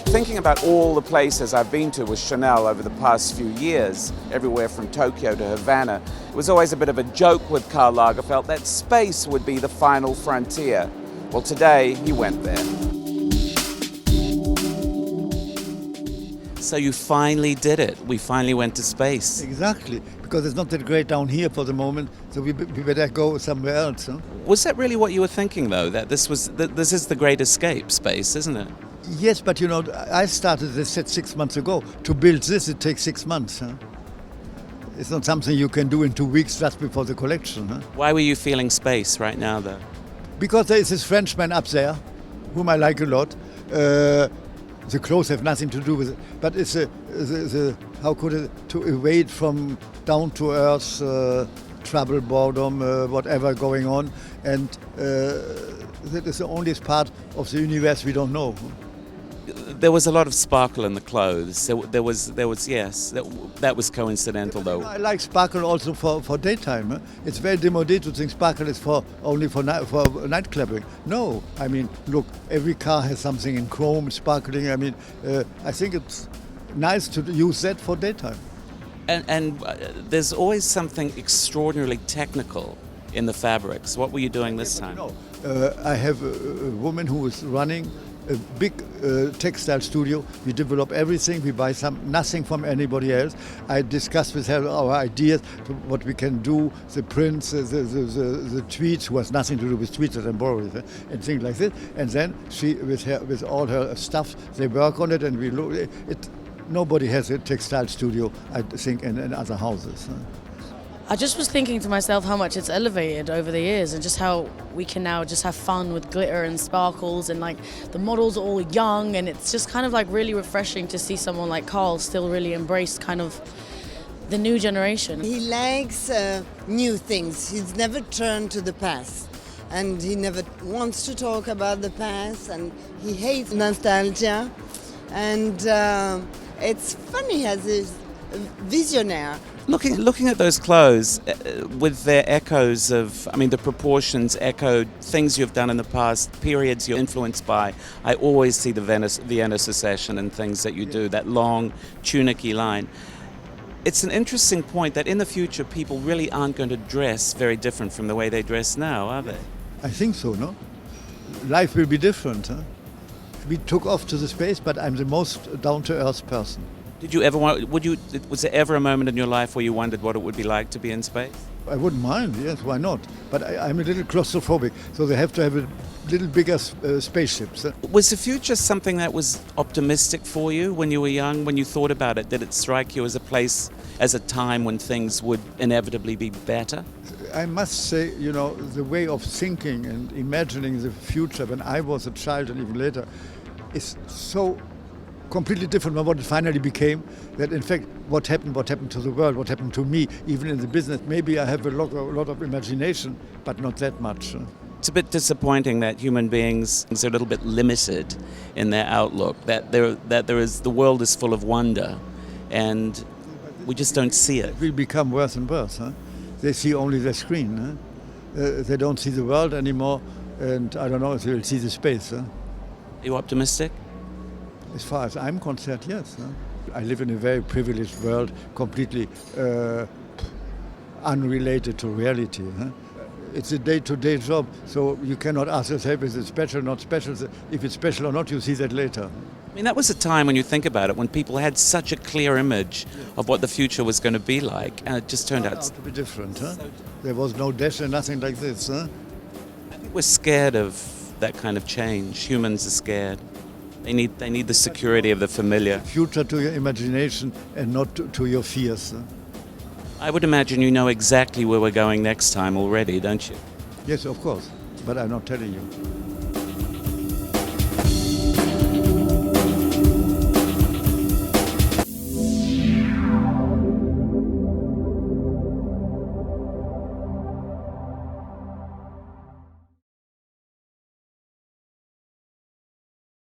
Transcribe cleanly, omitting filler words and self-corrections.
Thinking about all the places I've been to with Chanel over the past few years, everywhere from Tokyo to Havana, it was always a bit of a joke with Karl Lagerfeld that space would be the final frontier. Well, today he went there. So you finally did it. We finally went to space. Exactly, because it's not that great down here for the moment, so we better go somewhere else. Huh? Was that really what you were thinking, though? That this is the great escape, space, isn't it? Yes, but you know, I started this set 6 months ago. To build this, it takes 6 months. Huh? It's not something you can do in 2 weeks just before the collection. Huh? Why were you feeling space right now, though? Because there is this Frenchman up there, whom I like a lot. The clothes have nothing to do with it, but it's how could it, to evade from down to earth trouble, boredom, whatever going on, and that is the only part of the universe we don't know. There was a lot of sparkle in the clothes. There was yes. That was coincidental, though. I like sparkle also for daytime. Huh? It's very démodé to think sparkle is only for nightclubbing. No, I mean, look, every car has something in chrome, sparkling. I mean, I think it's nice to use that for daytime. And there's always something extraordinarily technical in the fabrics. What were you doing this time? You know, I have a woman who is running a big textile studio. We develop everything. We buy nothing from anybody else. I discuss with her our ideas, what we can do, the prints, the tweets, who has nothing to do with tweets that I'm borrowing, and things like this. And then she, with all her stuff, they work on it, and we look. Nobody has a textile studio, I think, in other houses. I just was thinking to myself how much it's elevated over the years, and just how we can now just have fun with glitter and sparkles, and like the models are all young, and it's just kind of like really refreshing to see someone like Karl still really embrace kind of the new generation. He likes new things. He's never turned to the past, and he never wants to talk about the past, and he hates nostalgia. And it's funny as a visionary. Looking at those clothes with their echoes of, I mean, the proportions echoed things you've done in the past, periods you're influenced by. I always see the Vienna Secession and things that you do, that long tunic-y line. It's an interesting point that in the future people really aren't going to dress very different from the way they dress now, are they? I think so, no? Life will be different. Huh? We took off to the space, but I'm the most down-to-earth person. Did you ever was there ever a moment in your life where you wondered what it would be like to be in space? I wouldn't mind, yes, why not? But I'm a little claustrophobic, so they have to have a little bigger spaceships. Was the future something that was optimistic for you when you were young, when you thought about it? Did it strike you as a place, as a time when things would inevitably be better? I must say, you know, the way of thinking and imagining the future when I was a child and even later is so completely different from what it finally became, that in fact what happened to the world, what happened to me, even in the business, maybe I have a lot of imagination, but not that much. It's a bit disappointing that human beings are a little bit limited in their outlook, that the world is full of wonder, and we just don't see it. It will become worse and worse. Huh? They see only the screen. Huh? They don't see the world anymore, and I don't know if they'll see the space. Huh? Are you optimistic? As far as I'm concerned, yes. Huh? I live in a very privileged world, completely unrelated to reality. Huh? It's a day-to-day job, so you cannot ask yourself, is it special, not special? If it's special or not, you see that later. I mean, that was a time, when you think about it, when people had such a clear image of what the future was going to be like, and it just turned out to be different. Huh? There was no dash and nothing like this. Huh? I think we're scared of that kind of change. Humans are scared. They need the security of the familiar. Future to your imagination and not to your fears. I would imagine you know exactly where we're going next time already, don't you? Yes, of course, but I'm not telling you.